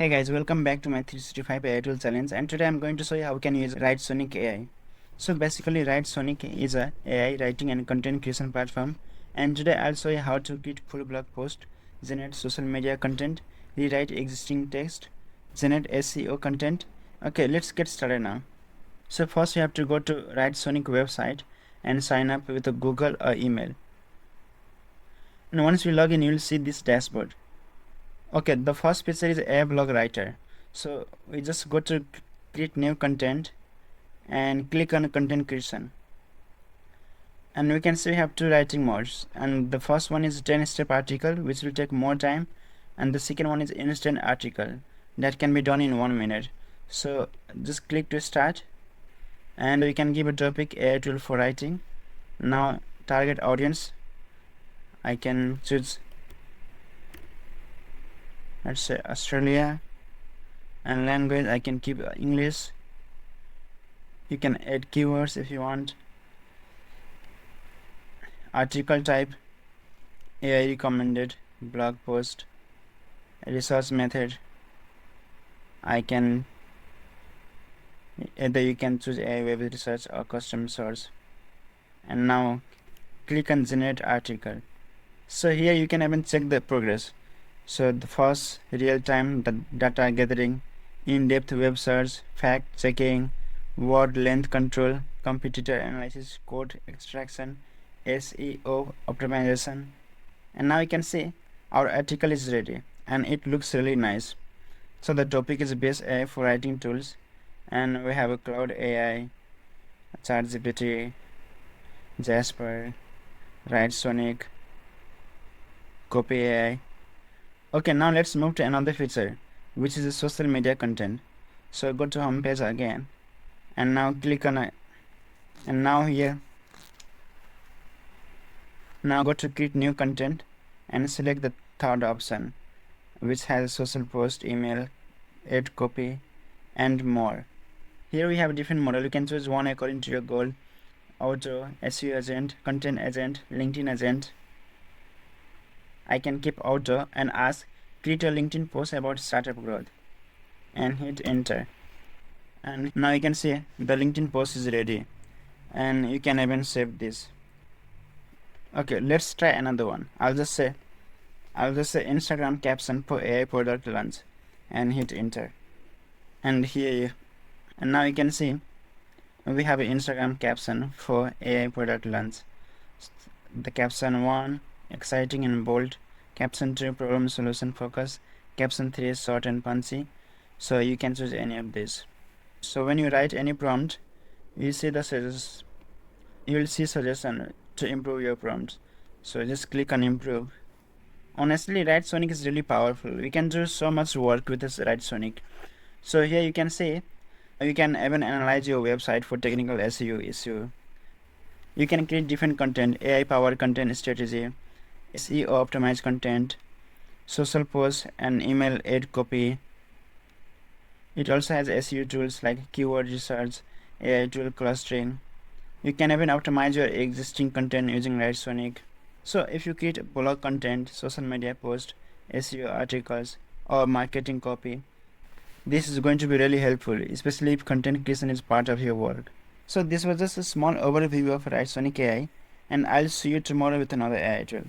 Hey guys, welcome back to my 365 AI tool challenge, and today I'm going to show you how we can use Writesonic AI. So basically Writesonic is a AI writing and content creation platform, and today I'll show you how to create full blog post, generate social media content, rewrite existing text, generate SEO content. Okay, let's get started now. So first you have to go to Writesonic website and sign up with a Google or email. And once you log in, you'll see this dashboard. Okay, the first picture is a blog writer. So we just go to create new content and click on content creation. And we can see we have two writing modes. And the first one is 10-step article, which will take more time. And the second one is instant article that can be done in 1 minute. So just click to start. And we can give a topic AI tool for writing. Now target audience. I can choose, let's say, Australia, and language I can keep English. You can add keywords if you want. Article type AI recommended, blog post, research method. I can either you can choose AI web research or custom source. And now click on generate article. So here you can even check the progress. So the first real-time data gathering, in-depth web search, fact checking, word length control, competitor analysis, code extraction, SEO optimization. And now you can see our article is ready and it looks really nice. So the topic is best AI for writing tools, and we have a cloud AI, ChatGPT, Jasper, Writesonic, Copy AI. Okay, now let's move to another feature, which is the social media content. So go to home page again, and now click on it, and now here, now go to create new content and select the third option, which has social post, email, add copy, and more. Here we have a different model. You can choose one according to your goal: auto, SEO agent, content agent, LinkedIn agent. I can keep auto and ask create a LinkedIn post about startup growth, and hit enter. And now you can see the LinkedIn post is ready, and you can even save this. Okay, let's try another one. I'll just say Instagram caption for AI product launch, and hit enter. And now you can see we have an Instagram caption for AI product launch. The caption 1, exciting and bold. Caption 2, problem solution focus. Caption 3 is short and punchy. So you can choose any of these. So when you write any prompt, you see you will see suggestion to improve your prompts. So just click on improve. Honestly, Writesonic is really powerful. We can do so much work with this Writesonic. So here you can see you can even analyze your website for technical SEO issue. You can create different content, AI powered content strategy, SEO optimized content, social posts, and email add copy. It also has SEO tools like keyword research, AI tool clustering. You can even optimize your existing content using Writesonic. So if you create blog content, social media post, SEO articles, or marketing copy, this is going to be really helpful, especially if content creation is part of your work. So this was just a small overview of Writesonic AI, and I'll see you tomorrow with another AI tool.